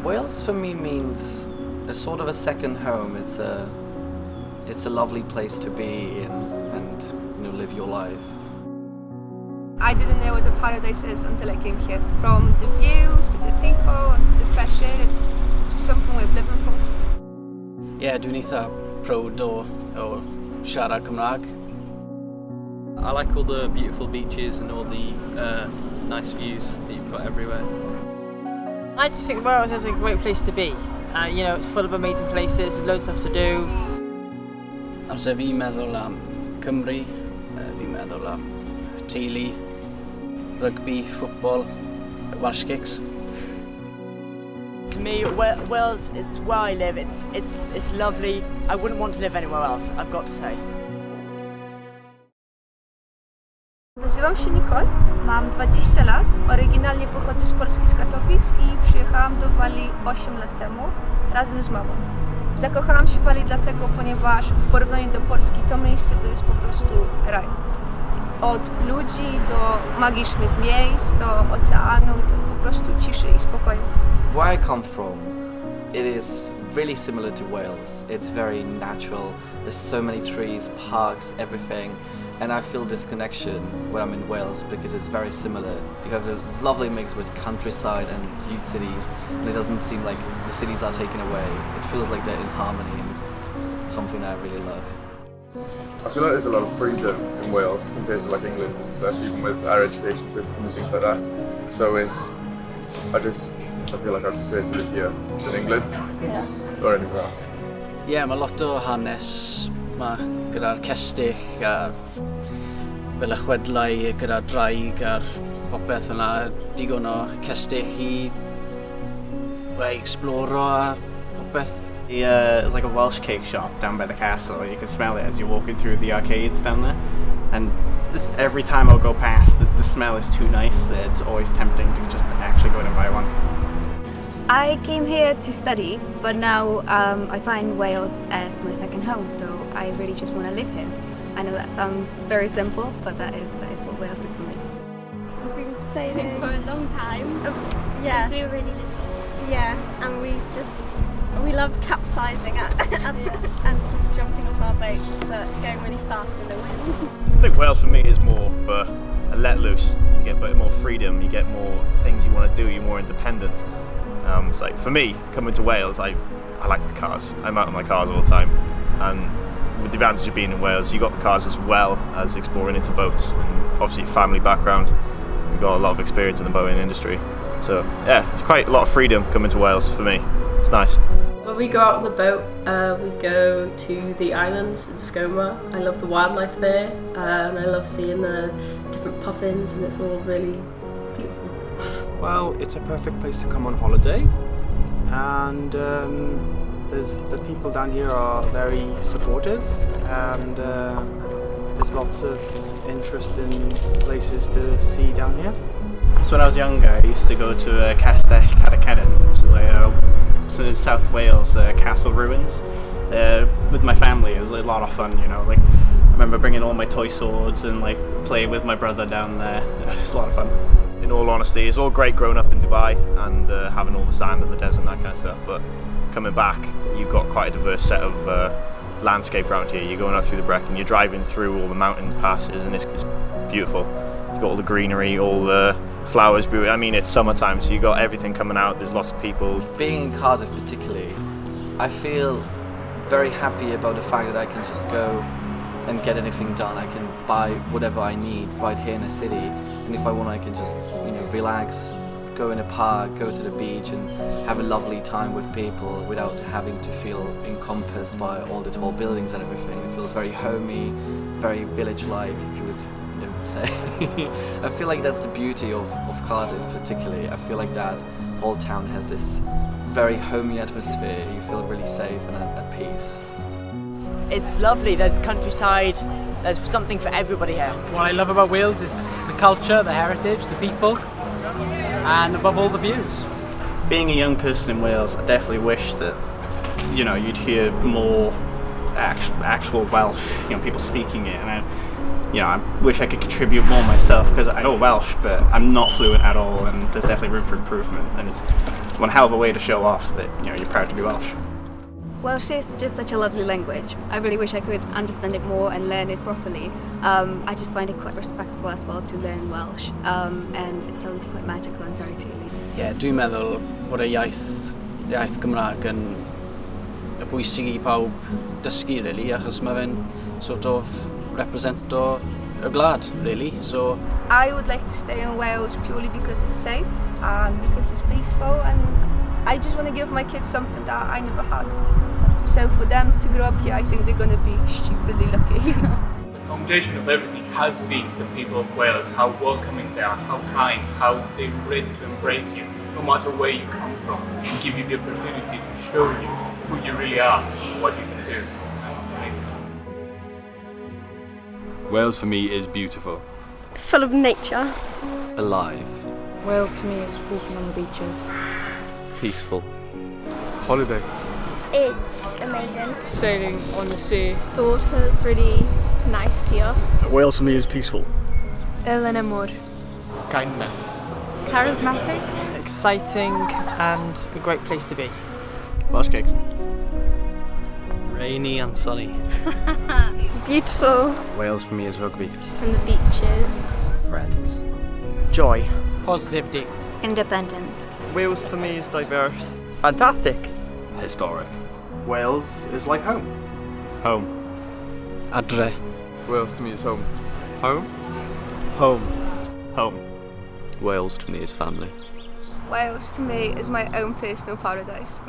Wales for me means a sort of a second home. It's a lovely place to be in and live your life. I didn't know what a paradise is until I came here. From the views to the people and to the fresh air, it's just something we've living for. Yeah, dwi'n eitha proud o siarad Cymraeg. I like all the beautiful beaches and all the nice views that you've got everywhere. I just think Wales is a great place to be. It's full of amazing places, there's loads of stuff to do. Amser fi'n meddwl am Cymru, fi'n meddwl am teulu, rugby, football, Welsh kicks. To me, Wales, it's where I live, it's lovely. I wouldn't want to live anywhere else, I've got to say. Nazywam się Nicole, mam 20 lat, oryginalnie pochodzę z Polski, z Katowic i przyjechałam do Walii 8 lat temu razem z mamą. Zakochałam się w Walii dlatego, ponieważ w porównaniu do Polski to miejsce to jest po prostu raj. Od ludzi do magicznych miejsc, do oceanu, do po prostu ciszy i spokoju. Where I come from, it is really similar to Wales. It's very natural. There's so many trees, parks, everything. And I feel this connection when I'm in Wales because it's very similar. You have a lovely mix with countryside and huge cities, and it doesn't seem like the cities are taken away. It feels like they're in harmony, and it's something I really love. I feel like there's a lot of freedom in Wales compared to like England and stuff, even with our education system and things like that. So I feel like I prefer to live here than England or anywhere else. Yeah, mae lot o hanes gyda'r cestyll a fel y chwedlau gyda'r draig a'r popeth yna, digon o cestyll I exploro a popeth. It's like a Welsh cake shop down by the castle. You can smell it as you're walking through the arcades down there. And just every time I'll go past, the smell is too nice that it's always tempting to just actually go and buy one. I came here to study, but now I find Wales as my second home, so I really just want to live here. I know that sounds very simple, but that is what Wales is for me. We've been sailing for a long time. Yeah. Since we were really little. Yeah, and we love capsizing and just jumping off our boats, going really fast in the wind. I think Wales for me is more a let loose. You get a bit more freedom, you get more things you want to do, you're more independent. It's like for me, coming to Wales, I like my cars. I'm out on my cars all the time, and with the advantage of being in Wales, you got the cars as well as exploring into boats. And obviously, family background, we've got a lot of experience in the boating industry. So yeah, it's quite a lot of freedom coming to Wales for me. It's nice. When we go out on the boat, we go to the islands in Zmoc. I love the wildlife there, and I love seeing the different puffins, and it's all really beautiful. Well, it's a perfect place to come on holiday, and the people down here are very supportive, and there's lots of interesting places to see down here. So when I was younger, I used to go to Castell Cadaqueden, which is like in South Wales, castle ruins, with my family. It was a lot of fun, like I remember bringing all my toy swords and like playing with my brother down there. It was a lot of fun. In all honesty, it's all great growing up in Dubai and having all the sand and the desert and that kind of stuff, but coming back, you've got quite a diverse set of landscape around here. You're going up through the Brecon, you're driving through all the mountain passes, and it's beautiful. You've got all the greenery, all the flowers. I mean, it's summertime, so you've got everything coming out, there's lots of people. Being in Cardiff particularly, I feel very happy about the fact that I can just go and get anything done. I can buy whatever I need right here in the city, and if I want, I can just relax, go in a park, go to the beach and have a lovely time with people without having to feel encompassed by all the tall buildings and everything. It feels very homey, very village-like, if you would say. I feel like that's the beauty of Cardiff particularly. I feel like that whole town has this very homey atmosphere. You feel really safe and at peace. It's lovely, there's countryside, there's something for everybody here. What I love about Wales is the culture, the heritage, the people, and above all the views. Being a young person in Wales, I definitely wish that you'd hear more actual Welsh, people speaking it, and I wish I could contribute more myself, because I know Welsh, but I'm not fluent at all, and there's definitely room for improvement. And It's one hell of a way to show off that you're proud to be Welsh. Welsh is just such a lovely language. I really wish I could understand it more and learn it properly. I just find it quite respectful as well to learn Welsh, and it sounds quite magical and fairy tale-y. Ie, dwi'n meddwl bod y iaith Gymraeg yn y bwysig i pawb dysgu, really, achos mae fe'n sort of represento y gwlad, really, so... I would like to stay in Wales purely because it's safe and because it's peaceful, and I just want to give my kids something that I never had. So for them to grow up here, I think they're going to be stupidly lucky. The foundation of everything has been the people of Wales, how welcoming they are, how kind, how they're ready to embrace you, no matter where you come from, and give you the opportunity to show you who you really are and what you can do. That's amazing. Wales for me is beautiful. Full of nature. Alive. Wales to me is walking on the beaches. Peaceful. Holiday. It's amazing. Sailing on the sea. The water's really nice here. Wales for me is peaceful. El enamor. Kindness. Charismatic. Exciting and a great place to be. Welsh cakes. Rainy and sunny. Beautiful. Wales for me is rugby. And the beaches. Friends. Joy. Positivity. Independence. Wales for me is diverse. Fantastic. Historic. Wales is like home. Home. Adre. Wales to me is home. Home? Home. Home. Wales to me is family. Wales to me is my own personal paradise.